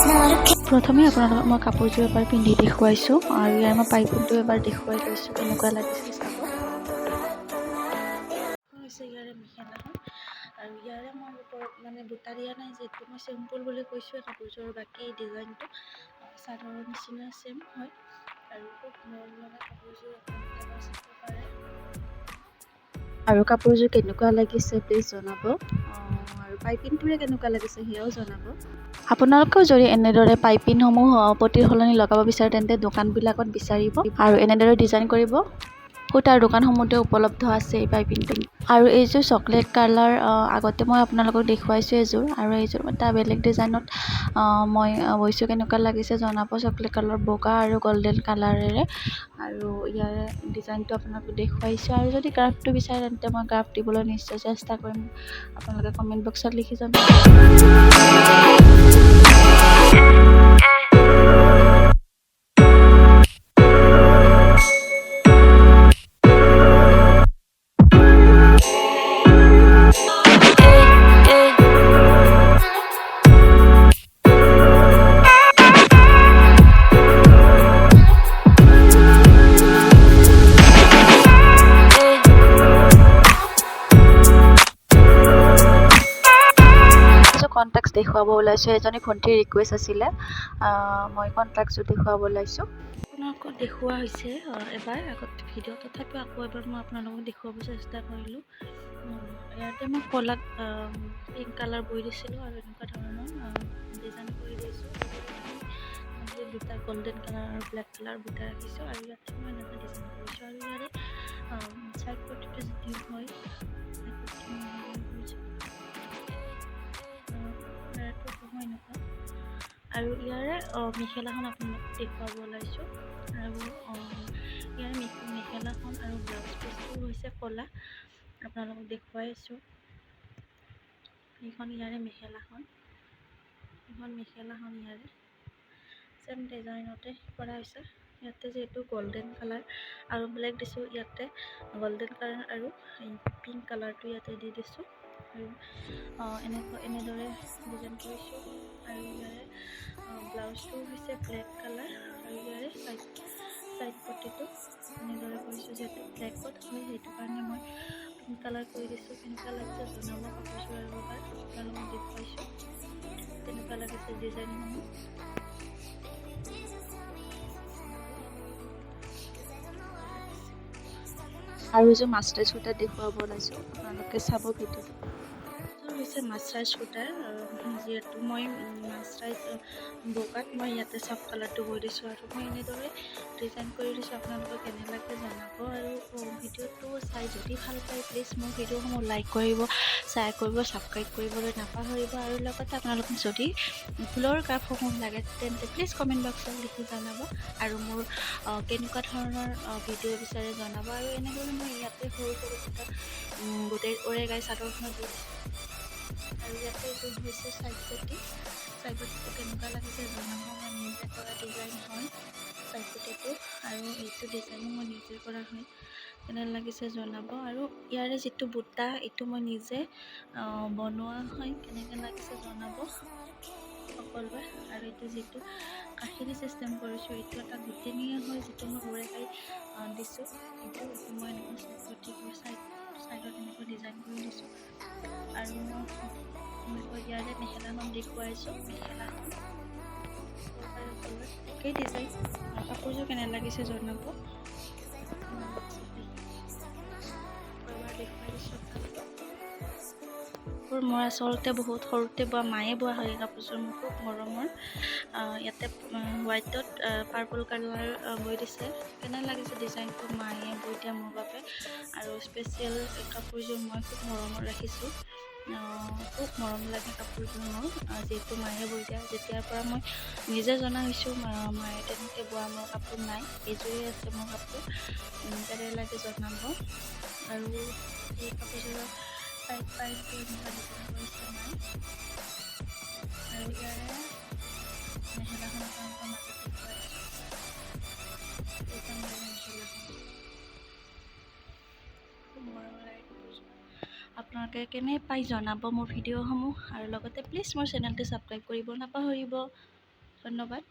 প্ৰথমে আপোনালোকক মই কাপোৰযোৰ এবাৰ পিন্ধি দেখুৱাইছোঁ আৰু ইয়াৰ মই পাইপিংটো এবাৰ দেখুৱাই লৈছোঁ কেনেকুৱা লাগিছে চাব। হৈছে ইয়াৰে মেখেলাখন আৰু ইয়াৰে মই ওপৰত মানে বুটা দিয়া নাই, যিহেতু মই চিম্পুল বুলি কৈছোঁ কাপোৰযোৰৰ বাকী ডিজাইনটো চাদৰৰ নিচিনা ছেম হয় আৰু খুব মৰম লগা কাপোৰযোৰ আপোনালোকে এবাৰ চাব পাৰে। আৰু কাপোৰযোৰ কেনেকুৱা লাগিছে প্লিজ জনাব, আৰু পাইপিংটোৰে কেনেকুৱা লাগিছে সেয়াও জনাব। আপোনালোকেও যদি এনেদৰে পাইপিংসমূহ পটিৰ সলনি লগাব বিচাৰে তেন্তে দোকানবিলাকত বিচাৰিব আৰু এনেদৰে ডিজাইন কৰিব। সূতাৰ দোকানসমূহতে উপলব্ধ আছে এই পাইপিংটো। আৰু এইযোৰ চকলেট কালাৰ, আগতে মই আপোনালোকক দেখুৱাইছোঁ এযোৰ, আৰু এইযোৰ এটা বেলেগ ডিজাইনত মই বৈছোঁ, কেনেকুৱা লাগিছে জনাব। চকলেট কালাৰ বগা আৰু গল্ডেন কালাৰেৰে, আৰু ইয়াৰে ডিজাইনটো আপোনালোকক দেখুৱাইছোঁ। আৰু যদি গ্ৰাফটো বিচাৰে তেন্তে মই গ্ৰাফ দিবলৈ নিশ্চয় চেষ্টা কৰিম, আপোনালোকে কমেণ্ট বক্সত লিখি জনাব। কণ্টেক্ট দেখুৱাব ওলাইছোঁ, এজনী ভণ্টিৰ ৰিকুৱেষ্ট আছিলে, মই কণ্টেক্টটো দেখুৱাব ওলাইছোঁ। আপোনালোকক দেখুওৱা হৈছে এবাৰ আগত ভিডিঅ', তথাপিও আকৌ এবাৰ মই আপোনালোকক দেখুৱাব চেষ্টা কৰিলোঁ। ইয়াতে মই কলাত পিংক কালাৰ বৈ দিছিলোঁ আৰু এনেকুৱা ধৰণৰ ডিজাইন কৰি দিছোঁ। দুটা গল্ডেন কালাৰ আৰু ব্লেক কালাৰ বুটা ৰাখিছোঁ, আৰু ইয়াতে মই এনেকুৱা ডিজাইন কৰিছোঁ। আৰু ইয়াৰে চাইড পটিটো যিটো হয় আৰু ইয়াৰে মেখেলাখন আপোনালোকক দেখুৱাব ওলাইছোঁ। আৰু ইয়াৰে মেখেলাখন আৰু ব্লাউজ পিচটো হৈছে ক'লা, আপোনালোকক দেখুৱাইছোঁ। এইখন ইয়াৰে মেখেলাখন, ইয়াৰে ছেম ডিজাইনতে কৰা হৈছে। ইয়াতে যিহেতু গল্ডেন কালাৰ আৰু ব্লেক দিছোঁ, ইয়াতে গল্ডেন কালাৰ আৰু পিংক কালাৰটো ইয়াতে দি দিছোঁ, আৰু এনেদৰে ডিজাইন কৰিছোঁ। আৰু ইয়াৰে ব্লাউজটো হৈছে ব্লেক কালাৰ, আৰু ইয়াৰে চাইড পটিটো এনেদৰে কৰিছোঁ। যিহেতু ব্লেকত হয় সেইটো কাৰণে মই পিংক কালাৰ কৰি দিছোঁ। কেনেকুৱা লাগিছে জনাব। কাপোৰযোৰ আৰু এবাৰ আপোনালোকক দেখুৱাইছোঁ কেনেকুৱা লাগিছে ডিজাইনসমূহ। আৰু এযোৰ মাষ্টাৰ্ড সূতাত দেখুৱাব ওলাইছোঁ, আপোনালোকে চাব ভিডিঅ'টো। হৈছে মাষ্টাৰ্ড সূতাৰ, যিহেতু মই মাষ্টাৰ্ড বগাত মই ইয়াতে চব কালাৰটো বৈ দিছোঁ, আৰু মই এনেদৰে ডিজাইন কৰি দিছোঁ। আপোনালোকে কেনে লাগে জনাব, আৰু ভিডিঅ'টো চাই যদি ভাল পায় প্লিজ মোৰ ভিডিঅ'সমূহ লাইক কৰিব, শ্বেয়াৰ কৰিব, ছাবস্ক্ৰাইব কৰিবলৈ নাপাহৰিব। আৰু লগতে আপোনালোকে যদি ফুলৰ গ্ৰাফসমূহ লাগে তেন্তে প্লিজ কমেণ্ট বক্সত লিখি জনাব, আৰু মোৰ কেনেকুৱা ধৰণৰ ভিডিঅ' বিচাৰে জনাব। আৰু এনেদৰে মই ইয়াতে সৰু সৰু গোটেই ওৰেগাই চাদৰখনত দি দিছোঁ। আৰু ইয়াতে এইটো হৈছে চাইড পটিটো কেনেকুৱা লাগিছে জনাব। মই নিজে কৰা ডিজাইন হয় চাইড পটিটো, আৰু এইটো ডিজাইনো মই নিজে কৰা হয়, কেনে লাগিছে জনাব। আৰু ইয়াৰে যিটো বুটা এইটো মই নিজে বনোৱা হয়, কেনেকৈ লাগিছে জনাব সকলোৱে। আৰু এইটো যিটো কাষেদি চিষ্টেম কৰিছোঁ, এইটো এটা গুটেনীয়া হয়, যিটো মই ওৰেগাই দিছোঁ। এইটো মই এনেকুৱা চাইড পটি চাইডত এনেকুৱা ডিজাইন কৰি দিছোঁ। আৰু ইয়াৰে মেখেলাখন দেখুৱাইছোঁ, মেখেলাখন একেই ডিজাইন। কাপোৰযোৰ কেনে লাগিছে জনাব। মই আচলতে বহুত সৰুতে বোৱা, মায়ে বোৱা হয় এই কাপোৰযোৰ, মোৰ খুব মৰমৰ। ইয়াতে হোৱাইটত পাৰ্পল কালাৰ বৈ দিছে। কেনে লাগিছে ডিজাইনটো মায়ে বৈ দিয়া মোৰ বাবে, আৰু স্পেচিয়েল কাপোৰযোৰ মই খুব মৰমত ৰাখিছোঁ। খুব মৰম লাগে কাপোৰযোৰ মোৰ, যিহেতু মায়ে বৈ দিয়া। যেতিয়াৰ পৰা মই নিজে জনা হৈছোঁ মায়ে তেনেকৈ বোৱা মোৰ কাপোৰ নাই, এইযোৰেই আছে মোৰ কাপোৰ, কেনে লাগে জনাব। আৰু এই কাপোৰযোৰৰ চাইড পাইপটো এনেকুৱা ডিজাইন কৰিছে মায়ে। আৰু ইয়াৰে মেখেলাখন আপোনালোকৰ মাজত দেখুৱাইছোঁ, এইখন মেখেলাখন খুব মৰম লাগে কাপোৰযোৰ। আপোনালোকে কেনে পাই জনাব মোৰ ভিডিঅ'সমূহ, আৰু লগতে প্লিজ মোৰ চেনেলটো ছাবস্ক্ৰাইব কৰিব নাপাহৰিব। ধন্যবাদ।